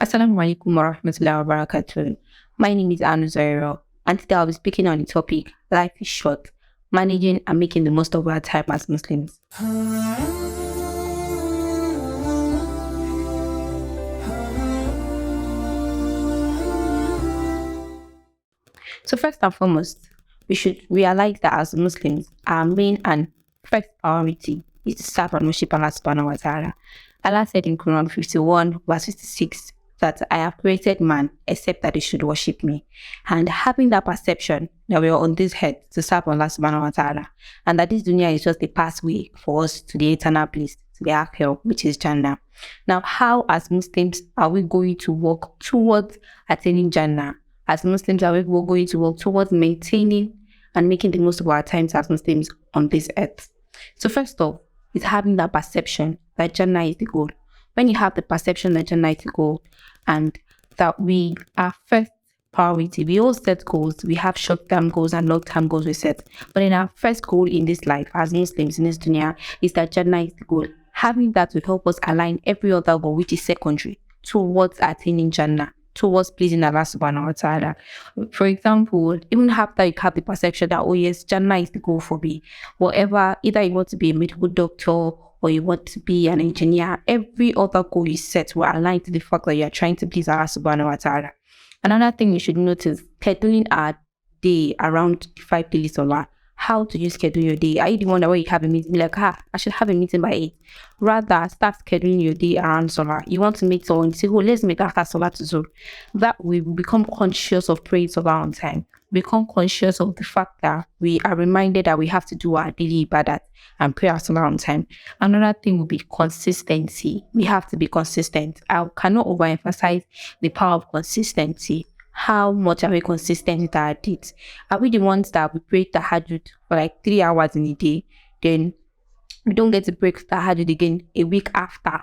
Assalamu alaikum wa rahmatullahi wa barakatuh. My name is Zoheeroh, and today I'll be speaking on the topic Life is Short, Managing and Making the Most of Our Time as Muslims. So first and foremost, we should realize that as Muslims, our main and first priority is to serve and worship Allah subhanahu wa ta'ala. Allah said in Quran 51 verse 56 that I have created man except that he should worship me. And having that perception that we are on this earth to serve Allah subhanahu wa ta'ala, and that this dunya is just a pathway for us to the eternal bliss, to the akhirah, which is Jannah. Now, how as Muslims are we going to work towards attaining Jannah? As Muslims, are we going to work towards maintaining and making the most of our times as Muslims on this earth? So first off, is having that perception that Jannah is the goal. When you have the perception that Jannah is the goal and that we are first priority, we all set goals. We have short-term goals and long-term goals we set. But in our first goal in this life as Muslims in this dunya is that Jannah is the goal. Having that will help us align every other goal, which is secondary, towards attaining Jannah, towards pleasing Allah subhanahu wa ta'ala. For example, even after you have the perception that, oh yes, Jannah is the goal for me, whatever, either you want to be a medical doctor or you want to be an engineer, every other goal you set will align to the fact that you are trying to please Allah subhanahu wa ta'ala. Another thing you should notice, scheduling our day around 5 daily salah. How do you schedule your day? Are you the one that when you have a meeting, like, I should have a meeting by 8? Rather, start scheduling your day around Salah. You want to make someone say, oh, let's make after Salah to Zuhr. That we become conscious of praying Salah on time. Become conscious of the fact that we are reminded that we have to do our daily ibadat and pray our Salah on time. Another thing will be consistency. We have to be consistent. I cannot overemphasize the power of consistency. How much are we consistent with our deeds? Are we the ones that we pray tahajjud for like 3 hours in a day, then we don't get to break tahajjud again a week after?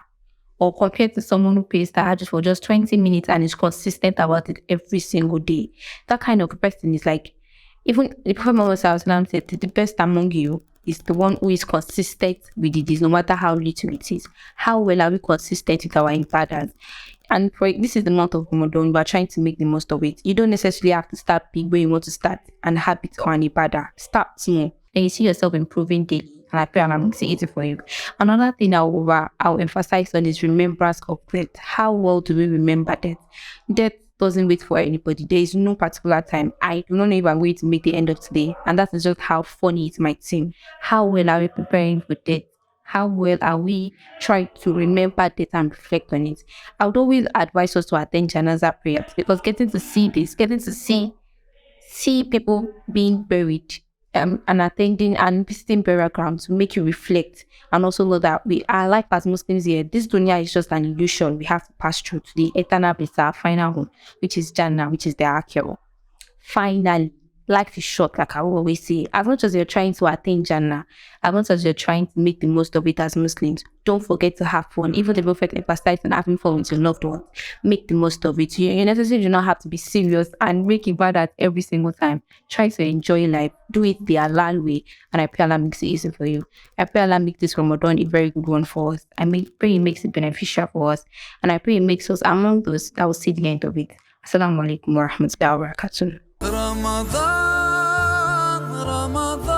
Or compared to someone who pays tahajjud for just 20 minutes and is consistent about it every single day? That kind of person is like, even the Prophet Muhammad said, the best among you is the one who is consistent with the deeds, no matter how little it is. How well are we consistent with our ibadah? And this is the month of Ramadan, we are trying to make the most of it. You don't necessarily have to start big where you want to start and habit or an ibadah. Start small. Then you see yourself improving daily. And I pray Allah makes it easy for you. Another thing I'll emphasize on is remembrance of death. How well do we remember death? Death doesn't wait for anybody. There is no particular time. I do not know if I'm going to make the end of today. And that is just how funny it might seem. How well are we preparing for death? How well are we trying to remember death and reflect on it? I would always advise us to attend Janaza prayers, because getting to see people being buried and attending and visiting burial grounds will make you reflect and also know that we are like as Muslims here. This dunya is just an illusion. We have to pass through to the eternal bliss, our final home, which is Jannah, which is the akhirah. Finally, life is short, like I always say. As much as you're trying to attain Jannah, as much as you're trying to make the most of it as Muslims, don't forget to have fun. Even the Prophet emphasized on having fun with your loved ones. Make the most of it. You necessarily do not have to be serious and make ibadat every single time. Try to enjoy life. Do it the halal way. And I pray Allah makes it easy for you. I pray Allah make this Ramadan a very good one for us. Pray He makes it beneficial for us. And I pray He makes us among those that will see the end of it. Assalamu alaikum wa rahmatullahi wa barakatuh. Ramadan, Ramadan.